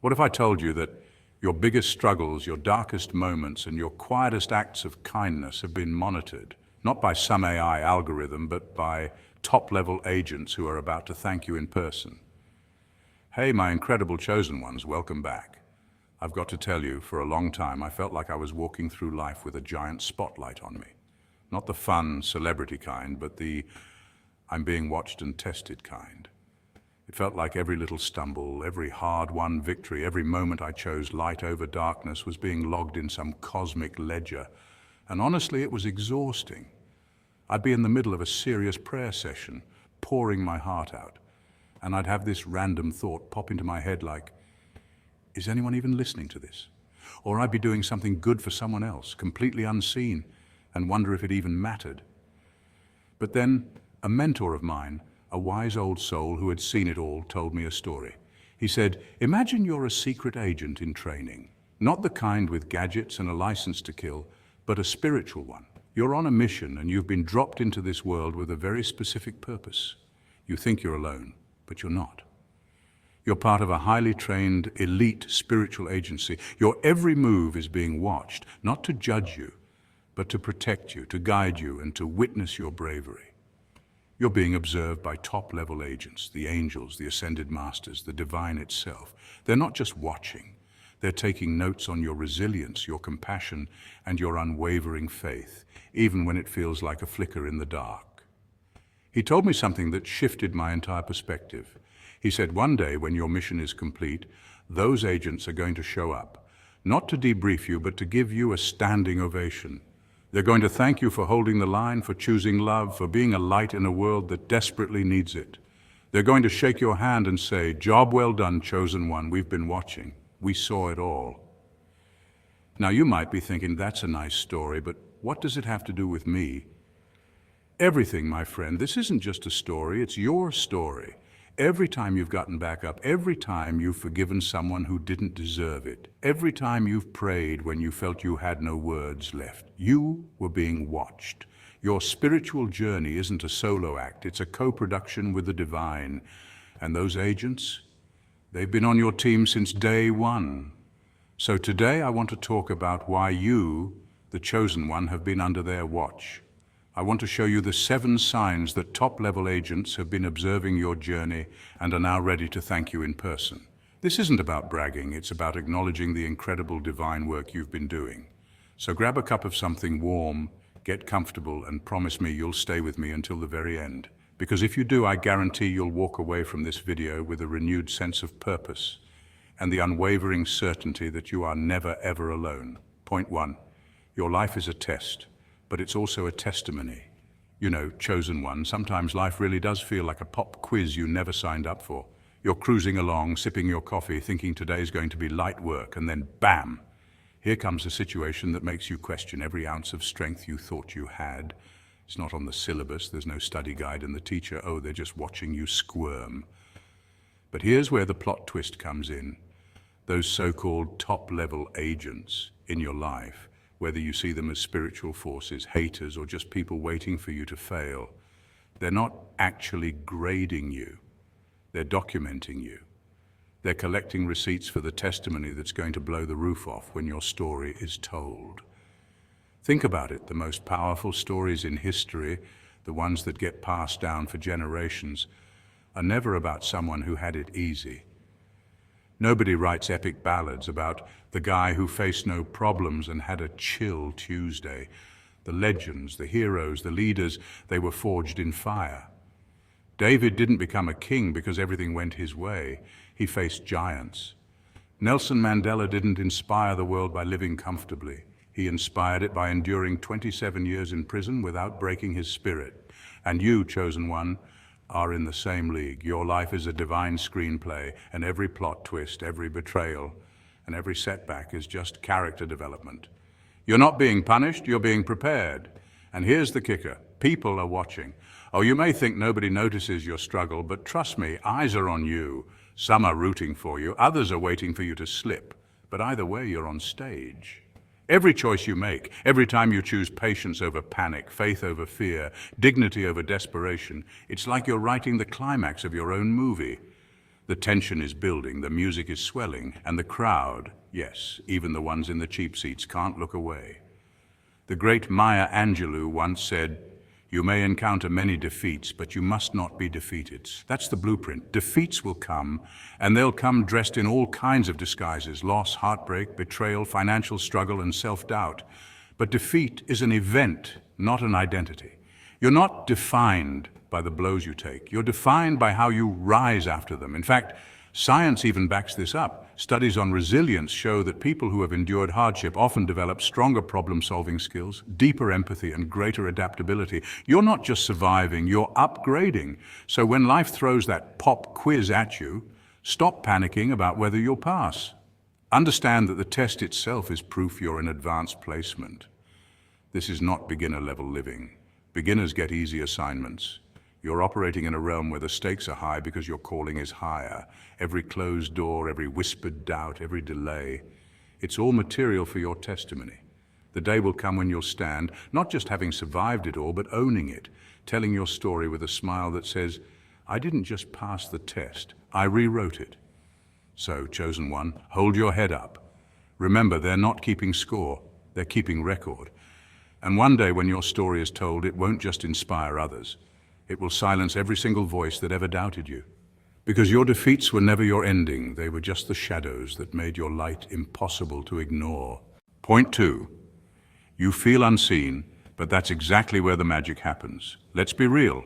What if I told you that your biggest struggles, your darkest moments, and your quietest acts of kindness have been monitored, not by some AI algorithm, but by top-level agents who are about to thank you in person? Hey, my incredible chosen ones, welcome back. I've got to tell you, for a long time, I felt like I was walking through life with a giant spotlight on me. Not the fun, celebrity kind, but the I'm being watched and tested kind. It felt like every little stumble, every hard-won victory, every moment I chose light over darkness was being logged in some cosmic ledger. And honestly, it was exhausting. I'd be in the middle of a serious prayer session, pouring my heart out, and I'd have this random thought pop into my head like, is anyone even listening to this? Or I'd be doing something good for someone else, completely unseen, and wonder if it even mattered. But then, a mentor of mine, a wise old soul who had seen it all, told me a story. He said, imagine you're a secret agent in training, not the kind with gadgets and a license to kill, but a spiritual one. You're on a mission and you've been dropped into this world with a very specific purpose. You think you're alone, but you're not. You're part of a highly trained, elite spiritual agency. Your every move is being watched, not to judge you, but to protect you, to guide you, and to witness your bravery. You're being observed by top-level agents, the angels, the ascended masters, the divine itself. They're not just watching. They're taking notes on your resilience, your compassion, and your unwavering faith, even when it feels like a flicker in the dark. He told me something that shifted my entire perspective. He said, one day when your mission is complete, those agents are going to show up, not to debrief you, but to give you a standing ovation. They're going to thank you for holding the line, for choosing love, for being a light in a world that desperately needs it. They're going to shake your hand and say, job well done, chosen one, we've been watching. We saw it all. Now you might be thinking, that's a nice story, but what does it have to do with me? Everything, my friend. This isn't just a story, it's your story. Every time you've gotten back up, every time you've forgiven someone who didn't deserve it, every time you've prayed when you felt you had no words left, you were being watched. Your spiritual journey isn't a solo act, it's a co-production with the divine. And those agents, they've been on your team since day one. So today I want to talk about why you, the chosen one, have been under their watch. I want to show you the 7 signs that top-level agents have been observing your journey and are now ready to thank you in person. This isn't about bragging, it's about acknowledging the incredible divine work you've been doing. So grab a cup of something warm, get comfortable, and promise me you'll stay with me until the very end. Because if you do, I guarantee you'll walk away from this video with a renewed sense of purpose and the unwavering certainty that you are never ever alone. Point 1, your life is a test. But it's also a testimony. You know, chosen one, sometimes life really does feel like a pop quiz you never signed up for. You're cruising along, sipping your coffee, thinking today's going to be light work, and then bam! Here comes a situation that makes you question every ounce of strength you thought you had. It's not on the syllabus, there's no study guide, and the teacher, oh, they're just watching you squirm. But here's where the plot twist comes in. Those so-called top-level agents in your life, whether you see them as spiritual forces, haters, or just people waiting for you to fail, they're not actually grading you. They're documenting you. They're collecting receipts for the testimony that's going to blow the roof off when your story is told. Think about it. The most powerful stories in history, the ones that get passed down for generations, are never about someone who had it easy. Nobody writes epic ballads about the guy who faced no problems and had a chill Tuesday. The legends, the heroes, the leaders, they were forged in fire. David didn't become a king because everything went his way. He faced giants. Nelson Mandela didn't inspire the world by living comfortably. He inspired it by enduring 27 years in prison without breaking his spirit. And you, chosen one, are in the same league. Your life is a divine screenplay, and every plot twist, every betrayal, and every setback is just character development. You're not being punished, you're being prepared. And here's the kicker. People are watching. Oh, you may think nobody notices your struggle, but trust me, eyes are on you. Some are rooting for you, others are waiting for you to slip. But either way, you're on stage. Every choice you make, every time you choose patience over panic, faith over fear, dignity over desperation, it's like you're writing the climax of your own movie. The tension is building, the music is swelling, and the crowd, yes, even the ones in the cheap seats, can't look away. The great Maya Angelou once said, "You may encounter many defeats, but you must not be defeated." That's the blueprint. Defeats will come, and they'll come dressed in all kinds of disguises: loss, heartbreak, betrayal, financial struggle, and self-doubt. But defeat is an event, not an identity. You're not defined by the blows you take. You're defined by how you rise after them. In fact, science even backs this up. Studies on resilience show that people who have endured hardship often develop stronger problem-solving skills, deeper empathy, and greater adaptability. You're not just surviving, you're upgrading. So when life throws that pop quiz at you, stop panicking about whether you'll pass. Understand that the test itself is proof you're in advanced placement. This is not beginner-level living. Beginners get easy assignments. You're operating in a realm where the stakes are high because your calling is higher. Every closed door, every whispered doubt, every delay, it's all material for your testimony. The day will come when you'll stand, not just having survived it all, but owning it, telling your story with a smile that says, "I didn't just pass the test, I rewrote it." So, chosen one, hold your head up. Remember, they're not keeping score, they're keeping record. And one day when your story is told, it won't just inspire others. It will silence every single voice that ever doubted you. Because your defeats were never your ending, they were just the shadows that made your light impossible to ignore. Point 2. You feel unseen, but that's exactly where the magic happens. Let's be real.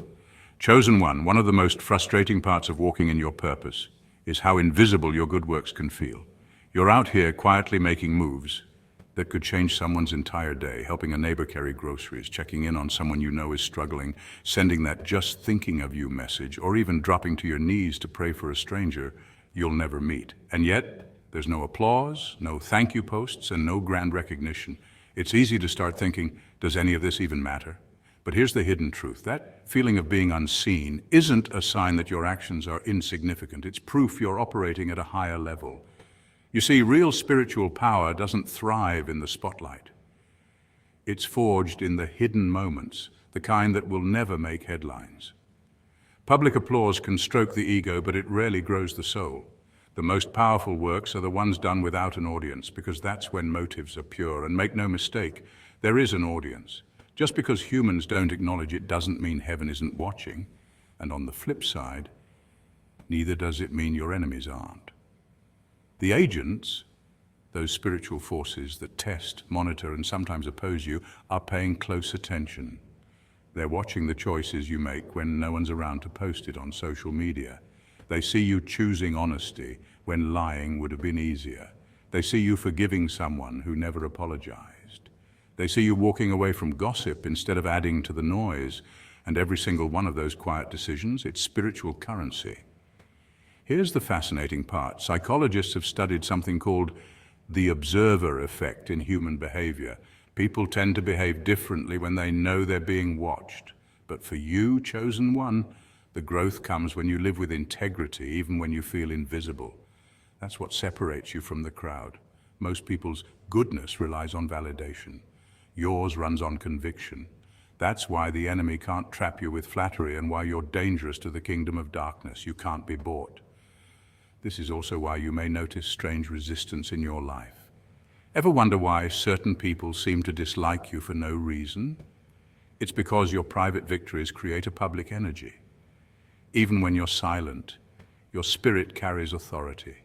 Chosen one of the most frustrating parts of walking in your purpose is how invisible your good works can feel. You're out here quietly making moves that could change someone's entire day, helping a neighbor carry groceries, checking in on someone you know is struggling, sending that "just thinking of you" message, or even dropping to your knees to pray for a stranger you'll never meet. And yet, there's no applause, no thank you posts, and no grand recognition. It's easy to start thinking, does any of this even matter? But here's the hidden truth. That feeling of being unseen isn't a sign that your actions are insignificant. It's proof you're operating at a higher level. You see, real spiritual power doesn't thrive in the spotlight. It's forged in the hidden moments, the kind that will never make headlines. Public applause can stroke the ego, but it rarely grows the soul. The most powerful works are the ones done without an audience, because that's when motives are pure. And make no mistake, there is an audience. Just because humans don't acknowledge it doesn't mean heaven isn't watching. And on the flip side, neither does it mean your enemies aren't. The agents, those spiritual forces that test, monitor, and sometimes oppose you, are paying close attention. They're watching the choices you make when no one's around to post it on social media. They see you choosing honesty when lying would have been easier. They see you forgiving someone who never apologized. They see you walking away from gossip instead of adding to the noise. And every single one of those quiet decisions, it's spiritual currency. Here's the fascinating part. Psychologists have studied something called the observer effect in human behavior. People tend to behave differently when they know they're being watched. But for you, chosen one, the growth comes when you live with integrity, even when you feel invisible. That's what separates you from the crowd. Most people's goodness relies on validation. Yours runs on conviction. That's why the enemy can't trap you with flattery and why you're dangerous to the kingdom of darkness. You can't be bought. This is also why you may notice strange resistance in your life. Ever wonder why certain people seem to dislike you for no reason? It's because your private victories create a public energy. Even when you're silent, your spirit carries authority.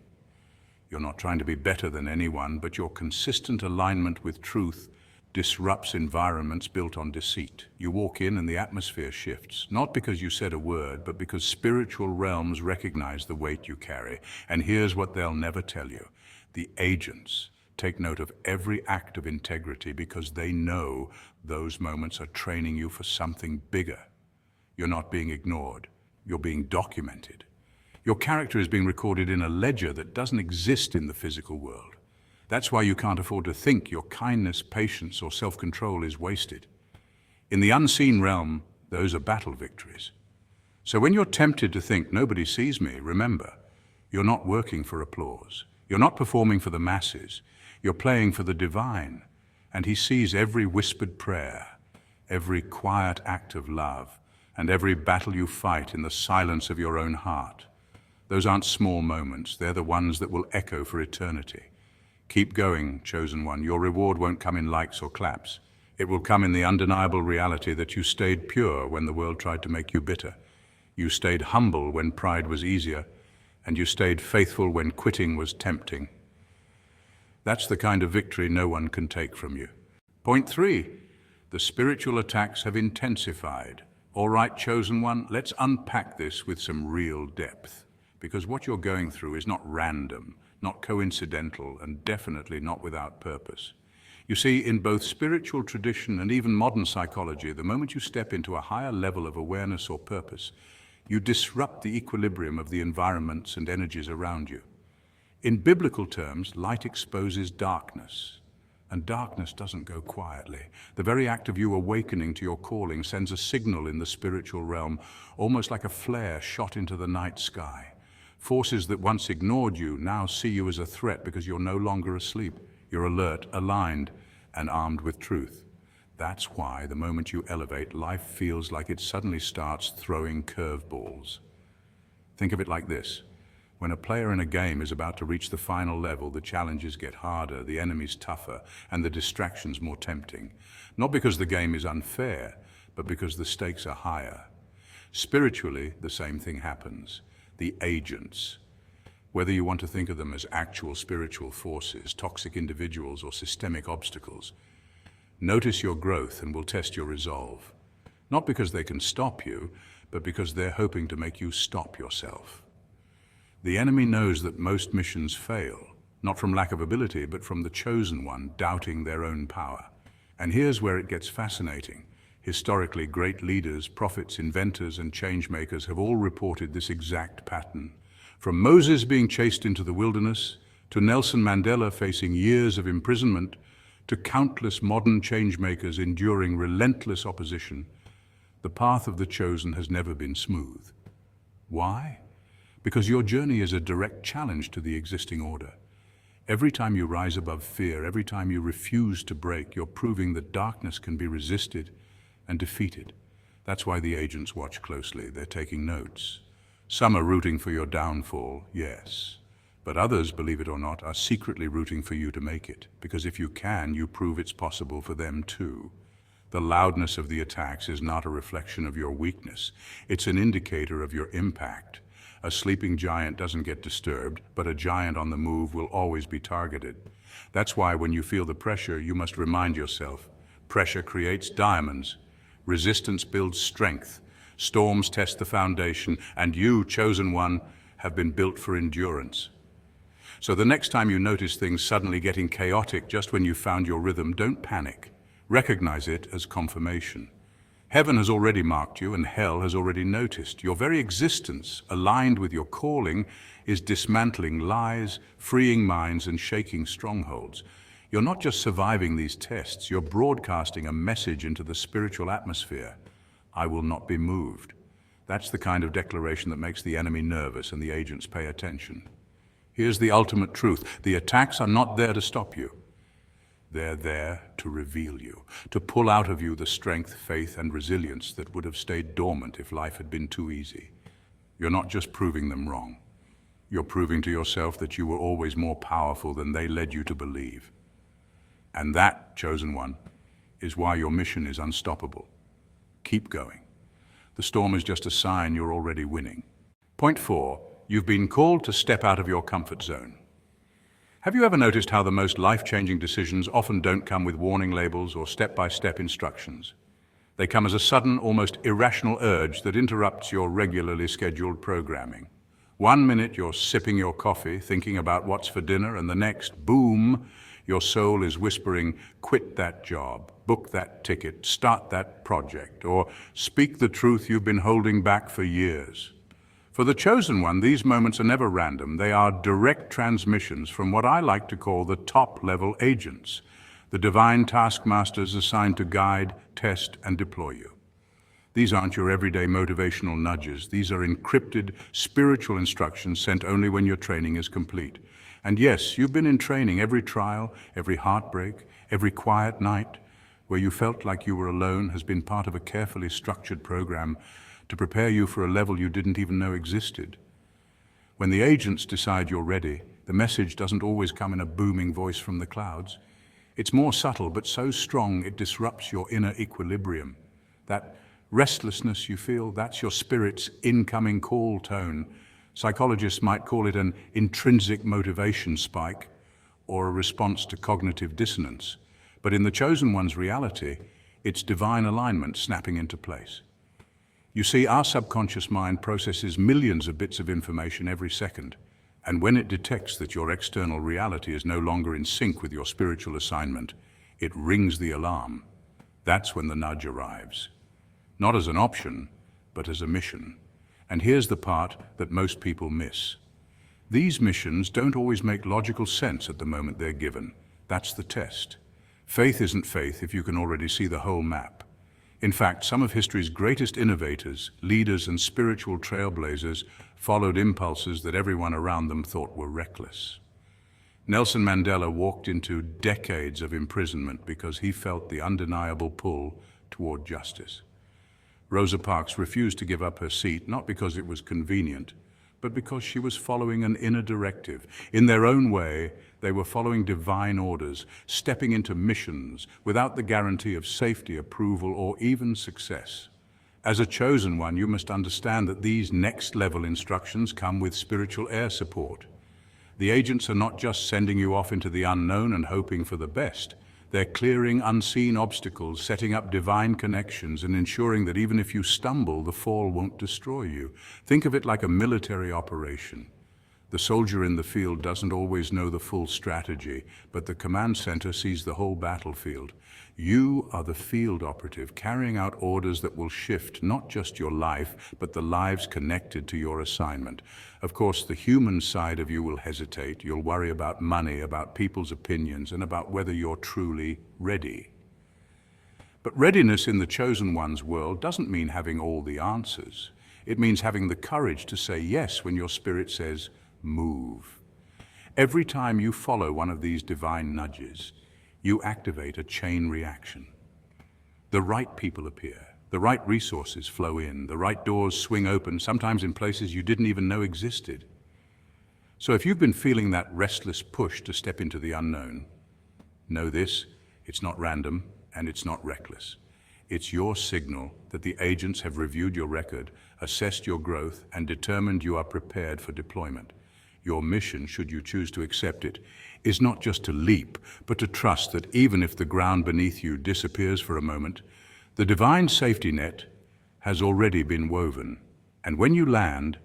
You're not trying to be better than anyone, but your consistent alignment with truth disrupts environments built on deceit. You walk in and the atmosphere shifts, not because you said a word, but because spiritual realms recognize the weight you carry. And here's what they'll never tell you. The agents take note of every act of integrity because they know those moments are training you for something bigger. You're not being ignored. You're being documented. Your character is being recorded in a ledger that doesn't exist in the physical world. That's why you can't afford to think your kindness, patience, or self-control is wasted. In the unseen realm, those are battle victories. So when you're tempted to think, nobody sees me, remember, you're not working for applause. You're not performing for the masses. You're playing for the divine. And he sees every whispered prayer, every quiet act of love, and every battle you fight in the silence of your own heart. Those aren't small moments, they're the ones that will echo for eternity. Keep going, chosen one. Your reward won't come in likes or claps. It will come in the undeniable reality that you stayed pure when the world tried to make you bitter. You stayed humble when pride was easier, and you stayed faithful when quitting was tempting. That's the kind of victory no one can take from you. Point 3. The spiritual attacks have intensified. All right, chosen one, let's unpack this with some real depth. Because what you're going through is not random, not coincidental, and definitely not without purpose. You see, in both spiritual tradition and even modern psychology, the moment you step into a higher level of awareness or purpose, you disrupt the equilibrium of the environments and energies around you. In biblical terms, light exposes darkness, and darkness doesn't go quietly. The very act of you awakening to your calling sends a signal in the spiritual realm, almost like a flare shot into the night sky. Forces that once ignored you now see you as a threat because you're no longer asleep. You're alert, aligned, and armed with truth. That's why the moment you elevate, life feels like it suddenly starts throwing curveballs. Think of it like this. When a player in a game is about to reach the final level, the challenges get harder, the enemies tougher, and the distractions more tempting. Not because the game is unfair, but because the stakes are higher. Spiritually, the same thing happens. The agents, whether you want to think of them as actual spiritual forces, toxic individuals, or systemic obstacles, notice your growth and will test your resolve. Not because they can stop you, but because they're hoping to make you stop yourself. The enemy knows that most missions fail, not from lack of ability, but from the chosen one doubting their own power. And here's where it gets fascinating. Historically, great leaders, prophets, inventors, and change-makers have all reported this exact pattern. From Moses being chased into the wilderness, to Nelson Mandela facing years of imprisonment, to countless modern change-makers enduring relentless opposition, the path of the chosen has never been smooth. Why? Because your journey is a direct challenge to the existing order. Every time you rise above fear, every time you refuse to break, you're proving that darkness can be resisted and defeated. That's why the agents watch closely. They're taking notes. Some are rooting for your downfall, yes. But others, believe it or not, are secretly rooting for you to make it. Because if you can, you prove it's possible for them too. The loudness of the attacks is not a reflection of your weakness. It's an indicator of your impact. A sleeping giant doesn't get disturbed, but a giant on the move will always be targeted. That's why when you feel the pressure, you must remind yourself, pressure creates diamonds. Resistance builds strength. Storms test the foundation, and you, chosen one, have been built for endurance. So the next time you notice things suddenly getting chaotic just when you found your rhythm, don't panic. Recognize it as confirmation. Heaven has already marked you, and hell has already noticed. Your very existence, aligned with your calling, is dismantling lies, freeing minds, and shaking strongholds. You're not just surviving these tests, you're broadcasting a message into the spiritual atmosphere. I will not be moved. That's the kind of declaration that makes the enemy nervous and the agents pay attention. Here's the ultimate truth. The attacks are not there to stop you. They're there to reveal you, to pull out of you the strength, faith, and resilience that would have stayed dormant if life had been too easy. You're not just proving them wrong. You're proving to yourself that you were always more powerful than they led you to believe. And that, chosen one, is why your mission is unstoppable. Keep going. The storm is just a sign you're already winning. Point 4, you've been called to step out of your comfort zone. Have you ever noticed how the most life-changing decisions often don't come with warning labels or step-by-step instructions? They come as a sudden, almost irrational urge that interrupts your regularly scheduled programming. 1 minute you're sipping your coffee, thinking about what's for dinner, and the next, boom, your soul is whispering, quit that job, book that ticket, start that project, or speak the truth you've been holding back for years. For the chosen one, these moments are never random. They are direct transmissions from what I like to call the top-level agents, the divine taskmasters assigned to guide, test, and deploy you. These aren't your everyday motivational nudges. These are encrypted, spiritual instructions sent only when your training is complete. And yes, you've been in training every trial, every heartbreak, every quiet night where you felt like you were alone has been part of a carefully structured program to prepare you for a level you didn't even know existed. When the agents decide you're ready, the message doesn't always come in a booming voice from the clouds. It's more subtle, but so strong it disrupts your inner equilibrium. That restlessness you feel, that's your spirit's incoming call tone. Psychologists might call it an intrinsic motivation spike or a response to cognitive dissonance. But in the chosen one's reality, it's divine alignment snapping into place. You see, our subconscious mind processes millions of bits of information every second. And when it detects that your external reality is no longer in sync with your spiritual assignment, it rings the alarm. That's when the nudge arrives. Not as an option, but as a mission. And here's the part that most people miss. These missions don't always make logical sense at the moment they're given. That's the test. Faith isn't faith if you can already see the whole map. In fact, some of history's greatest innovators, leaders, and spiritual trailblazers followed impulses that everyone around them thought were reckless. Nelson Mandela walked into decades of imprisonment because he felt the undeniable pull toward justice. Rosa Parks refused to give up her seat, not because it was convenient, but because she was following an inner directive. In their own way, they were following divine orders, stepping into missions without the guarantee of safety, approval, or even success. As a chosen one, you must understand that these next-level instructions come with spiritual air support. The agents are not just sending you off into the unknown and hoping for the best. They're clearing unseen obstacles, setting up divine connections, and ensuring that even if you stumble, the fall won't destroy you. Think of it like a military operation. The soldier in the field doesn't always know the full strategy, but the command center sees the whole battlefield. You are the field operative, carrying out orders that will shift not just your life, but the lives connected to your assignment. Of course, the human side of you will hesitate. You'll worry about money, about people's opinions, and about whether you're truly ready. But readiness in the chosen one's world doesn't mean having all the answers. It means having the courage to say yes when your spirit says, move. Every time you follow one of these divine nudges, you activate a chain reaction. The right people appear, the right resources flow in, the right doors swing open, sometimes in places you didn't even know existed. So if you've been feeling that restless push to step into the unknown, know this, it's not random and it's not reckless. It's your signal that the agents have reviewed your record, assessed your growth, and determined you are prepared for deployment. Your mission, should you choose to accept it, is not just to leap, but to trust that even if the ground beneath you disappears for a moment, the divine safety net has already been woven. And when you land,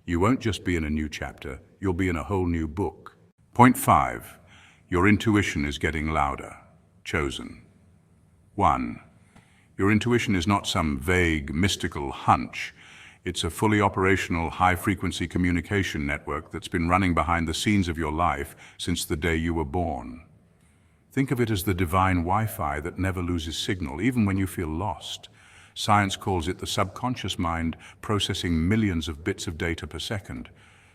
you won't just be in a new chapter, you'll be in a whole new book. Point 5. Your intuition is getting louder. Chosen. 1. Your intuition is not some vague, mystical hunch. It's a fully operational, high-frequency communication network that's been running behind the scenes of your life since the day you were born. Think of it as the divine Wi-Fi that never loses signal, even when you feel lost. Science calls it the subconscious mind processing millions of bits of data per second.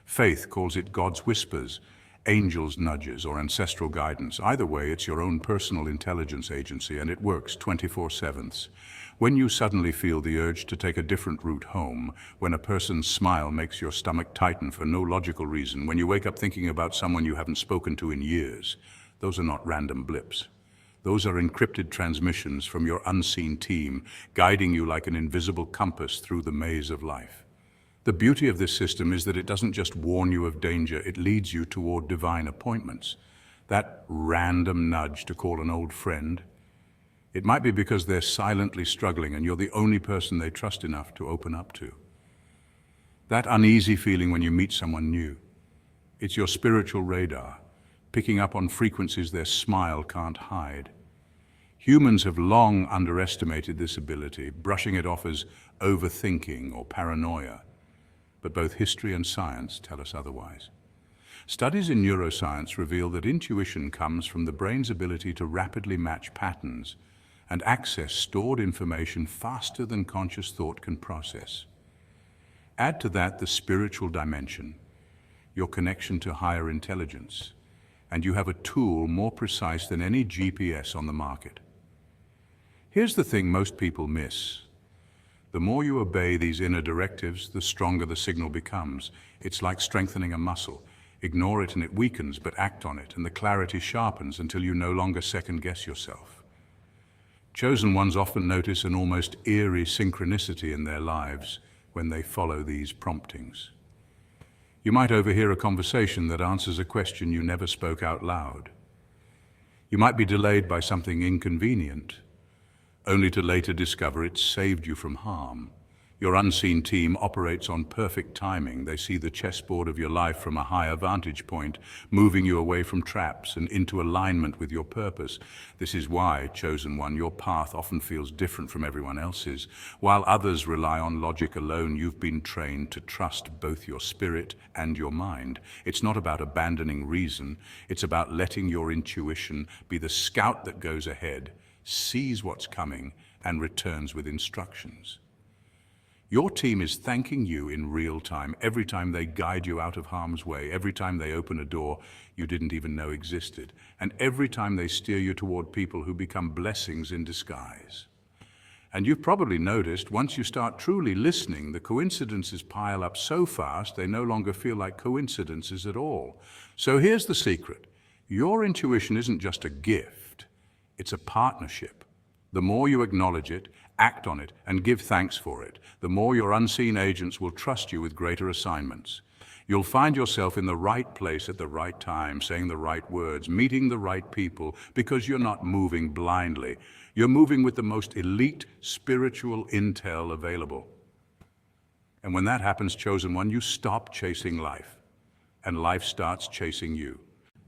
Faith calls it God's whispers, angels' nudges, or ancestral guidance. Either way, it's your own personal intelligence agency, and it works 24/7. When you suddenly feel the urge to take a different route home, when a person's smile makes your stomach tighten for no logical reason, when you wake up thinking about someone you haven't spoken to in years, those are not random blips. Those are encrypted transmissions from your unseen team, guiding you like an invisible compass through the maze of life. The beauty of this system is that it doesn't just warn you of danger, it leads you toward divine appointments. That random nudge to call an old friend, it might be because they're silently struggling and you're the only person they trust enough to open up to. That uneasy feeling when you meet someone new, it's your spiritual radar, picking up on frequencies their smile can't hide. Humans have long underestimated this ability, brushing it off as overthinking or paranoia. But both history and science tell us otherwise. Studies in neuroscience reveal that intuition comes from the brain's ability to rapidly match patterns and access stored information faster than conscious thought can process. Add to that the spiritual dimension, your connection to higher intelligence, and you have a tool more precise than any GPS on the market. Here's the thing most people miss. The more you obey these inner directives, the stronger the signal becomes. It's like strengthening a muscle. Ignore it and it weakens, but act on it, and the clarity sharpens until you no longer second-guess yourself. Chosen ones often notice an almost eerie synchronicity in their lives when they follow these promptings. You might overhear a conversation that answers a question you never spoke out loud. You might be delayed by something inconvenient, only to later discover it saved you from harm. Your unseen team operates on perfect timing. They see the chessboard of your life from a higher vantage point, moving you away from traps and into alignment with your purpose. This is why, chosen one, your path often feels different from everyone else's. While others rely on logic alone, you've been trained to trust both your spirit and your mind. It's not about abandoning reason. It's about letting your intuition be the scout that goes ahead, sees what's coming, and returns with instructions. Your team is thanking you in real time every time they guide you out of harm's way, every time they open a door you didn't even know existed, and every time they steer you toward people who become blessings in disguise. And you've probably noticed, once you start truly listening, the coincidences pile up so fast they no longer feel like coincidences at all. So here's the secret. Your intuition isn't just a gift, it's a partnership. The more you acknowledge it, act on it, and give thanks for it, the more your unseen agents will trust you with greater assignments. You'll find yourself in the right place at the right time, saying the right words, meeting the right people, because you're not moving blindly. You're moving with the most elite spiritual intel available. And when that happens, chosen one, you stop chasing life, and life starts chasing you.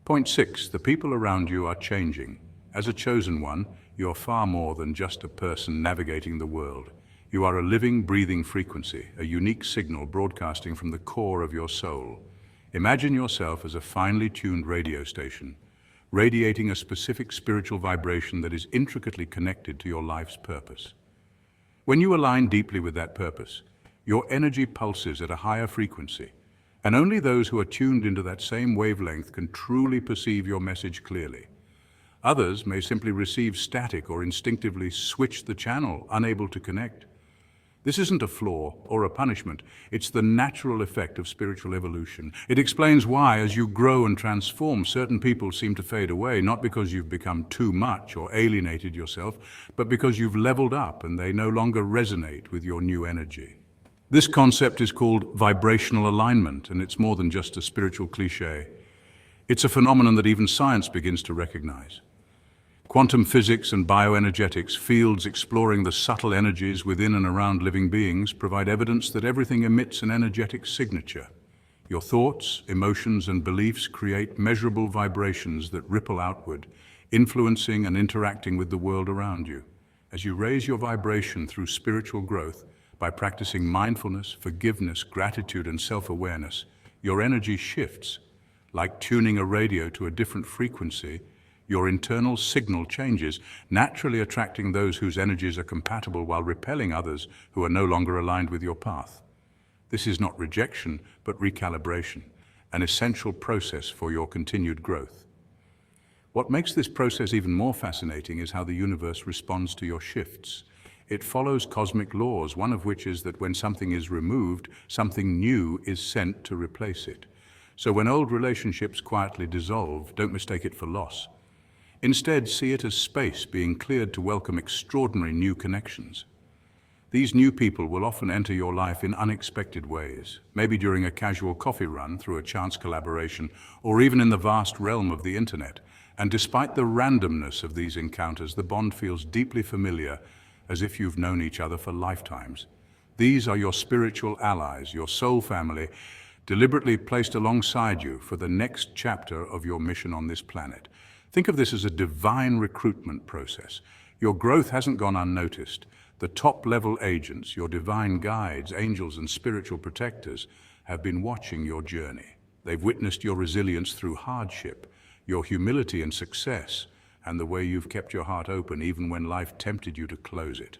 Point 6, the people around you are changing. As a chosen one, you're far more than just a person navigating the world. You are a living, breathing frequency, a unique signal broadcasting from the core of your soul. Imagine yourself as a finely tuned radio station, radiating a specific spiritual vibration that is intricately connected to your life's purpose. When you align deeply with that purpose, your energy pulses at a higher frequency, and only those who are tuned into that same wavelength can truly perceive your message clearly. Others may simply receive static or instinctively switch the channel, unable to connect. This isn't a flaw or a punishment. It's the natural effect of spiritual evolution. It explains why, as you grow and transform, certain people seem to fade away, not because you've become too much or alienated yourself, but because you've leveled up and they no longer resonate with your new energy. This concept is called vibrational alignment, and it's more than just a spiritual cliché. It's a phenomenon that even science begins to recognize. Quantum physics and bioenergetics, fields exploring the subtle energies within and around living beings, provide evidence that everything emits an energetic signature. Your thoughts, emotions, and beliefs create measurable vibrations that ripple outward, influencing and interacting with the world around you. As you raise your vibration through spiritual growth, by practicing mindfulness, forgiveness, gratitude, and self-awareness, your energy shifts. Like tuning a radio to a different frequency, your internal signal changes, naturally attracting those whose energies are compatible while repelling others who are no longer aligned with your path. This is not rejection, but recalibration, an essential process for your continued growth. What makes this process even more fascinating is how the universe responds to your shifts. It follows cosmic laws, one of which is that when something is removed, something new is sent to replace it. So when old relationships quietly dissolve, don't mistake it for loss. Instead, see it as space being cleared to welcome extraordinary new connections. These new people will often enter your life in unexpected ways, maybe during a casual coffee run, through a chance collaboration, or even in the vast realm of the internet. And despite the randomness of these encounters, the bond feels deeply familiar, as if you've known each other for lifetimes. These are your spiritual allies, your soul family, deliberately placed alongside you for the next chapter of your mission on this planet. Think of this as a divine recruitment process. Your growth hasn't gone unnoticed. The top-level agents, your divine guides, angels, and spiritual protectors, have been watching your journey. They've witnessed your resilience through hardship, your humility and success, and the way you've kept your heart open even when life tempted you to close it.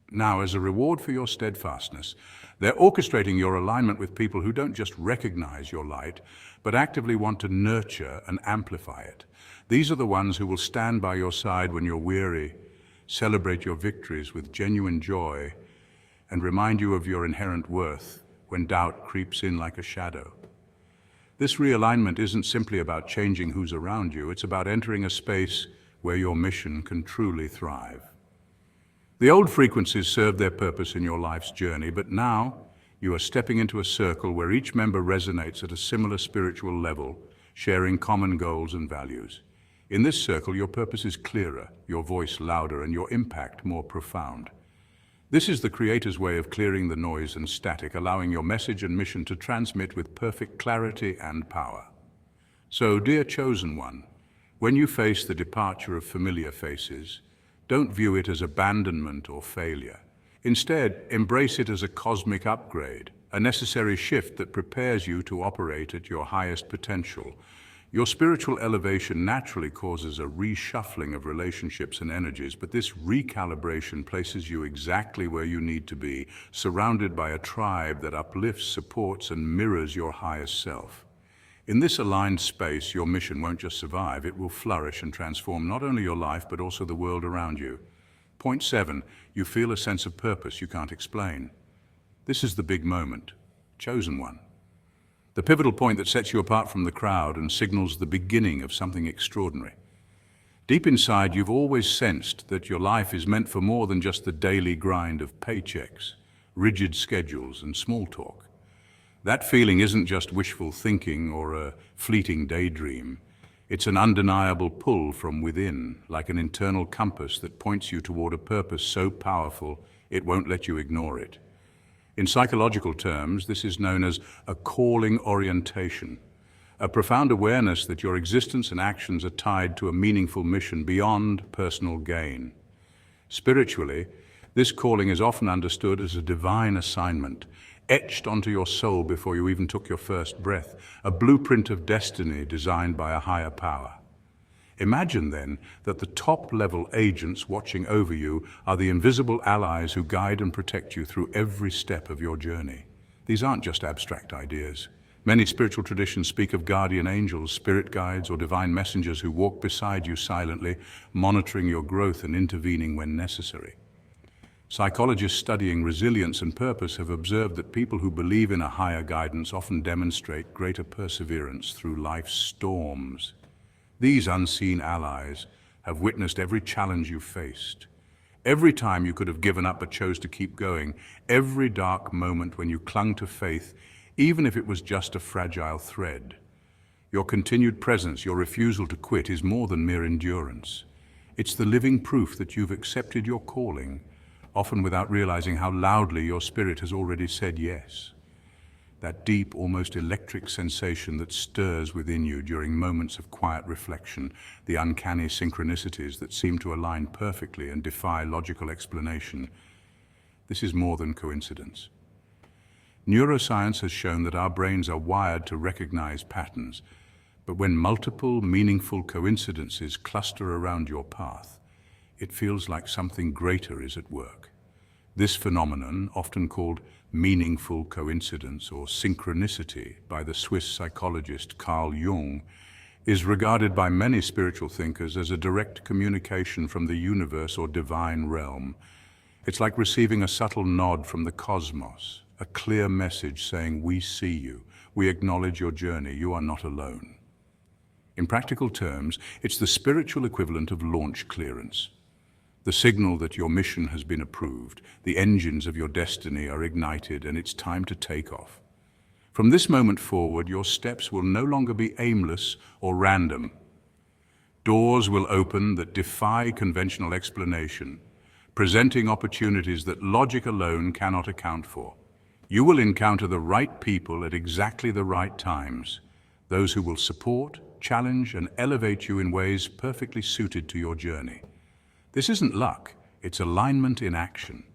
Now, as a reward for your steadfastness, they're orchestrating your alignment with people who don't just recognize your light, but actively want to nurture and amplify it. These are the ones who will stand by your side when you're weary, celebrate your victories with genuine joy, and remind you of your inherent worth when doubt creeps in like a shadow. This realignment isn't simply about changing who's around you, it's about entering a space where your mission can truly thrive. The old frequencies served their purpose in your life's journey, but now you are stepping into a circle where each member resonates at a similar spiritual level, sharing common goals and values. In this circle, your purpose is clearer, your voice louder, and your impact more profound. This is the Creator's way of clearing the noise and static, allowing your message and mission to transmit with perfect clarity and power. So, dear Chosen One, when you face the departure of familiar faces, don't view it as abandonment or failure. Instead, embrace it as a cosmic upgrade, a necessary shift that prepares you to operate at your highest potential. Your spiritual elevation naturally causes a reshuffling of relationships and energies, but this recalibration places you exactly where you need to be, surrounded by a tribe that uplifts, supports, and mirrors your highest self. In this aligned space, your mission won't just survive, it will flourish and transform not only your life, but also the world around you. Point 7, you feel a sense of purpose you can't explain. This is the big moment, Chosen One. The pivotal point that sets you apart from the crowd and signals the beginning of something extraordinary. Deep inside, you've always sensed that your life is meant for more than just the daily grind of paychecks, rigid schedules, and small talk. That feeling isn't just wishful thinking or a fleeting daydream. It's an undeniable pull from within, like an internal compass that points you toward a purpose so powerful it won't let you ignore it. In psychological terms, this is known as a calling orientation, a profound awareness that your existence and actions are tied to a meaningful mission beyond personal gain. Spiritually, this calling is often understood as a divine assignment, etched onto your soul before you even took your first breath, a blueprint of destiny designed by a higher power. Imagine then that the top-level agents watching over you are the invisible allies who guide and protect you through every step of your journey. These aren't just abstract ideas. Many spiritual traditions speak of guardian angels, spirit guides, or divine messengers who walk beside you silently, monitoring your growth and intervening when necessary. Psychologists studying resilience and purpose have observed that people who believe in a higher guidance often demonstrate greater perseverance through life's storms. These unseen allies have witnessed every challenge you faced, every time you could have given up but chose to keep going, every dark moment when you clung to faith, even if it was just a fragile thread. Your continued presence, your refusal to quit, is more than mere endurance. It's the living proof that you've accepted your calling, often without realizing how loudly your spirit has already said yes. That deep, almost electric sensation that stirs within you during moments of quiet reflection, the uncanny synchronicities that seem to align perfectly and defy logical explanation. This is more than coincidence. Neuroscience has shown that our brains are wired to recognize patterns, but when multiple, meaningful coincidences cluster around your path, it feels like something greater is at work. This phenomenon, often called meaningful coincidence or synchronicity by the Swiss psychologist Carl Jung, is regarded by many spiritual thinkers as a direct communication from the universe or divine realm. It's like receiving a subtle nod from the cosmos, a clear message saying, "We see you, we acknowledge your journey, you are not alone." In practical terms, it's the spiritual equivalent of launch clearance. The signal that your mission has been approved, the engines of your destiny are ignited, and it's time to take off. From this moment forward, your steps will no longer be aimless or random. Doors will open that defy conventional explanation, presenting opportunities that logic alone cannot account for. You will encounter the right people at exactly the right times, those who will support, challenge, and elevate you in ways perfectly suited to your journey. This isn't luck, it's alignment in action.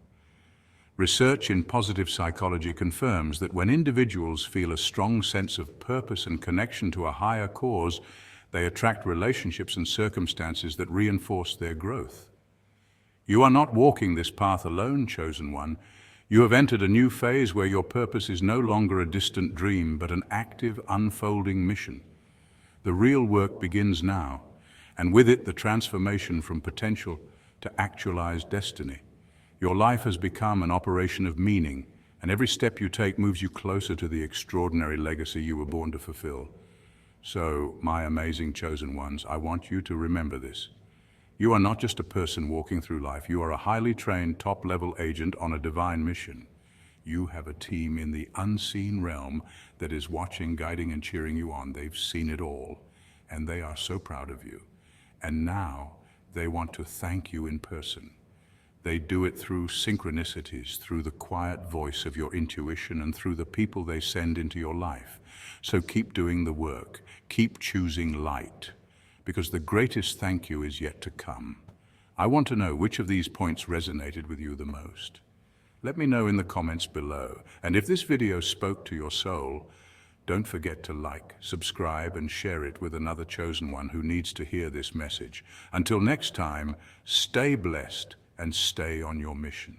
Research in positive psychology confirms that when individuals feel a strong sense of purpose and connection to a higher cause, they attract relationships and circumstances that reinforce their growth. You are not walking this path alone, Chosen One. You have entered a new phase where your purpose is no longer a distant dream, but an active, unfolding mission. The real work begins now, and with it the transformation from potential to actualized destiny. Your life has become an operation of meaning, and every step you take moves you closer to the extraordinary legacy you were born to fulfill. So, my amazing chosen ones, I want you to remember this. You are not just a person walking through life. You are a highly trained, top-level agent on a divine mission. You have a team in the unseen realm that is watching, guiding, and cheering you on. They've seen it all, and they are so proud of you. And now they want to thank you in person. They do it through synchronicities, through the quiet voice of your intuition, and through the people they send into your life. So keep doing the work. Keep choosing light, because the greatest thank you is yet to come. I want to know which of these points resonated with you the most. Let me know in the comments below. And if this video spoke to your soul, don't forget to like, subscribe, and share it with another chosen one who needs to hear this message. Until next time, stay blessed and stay on your mission.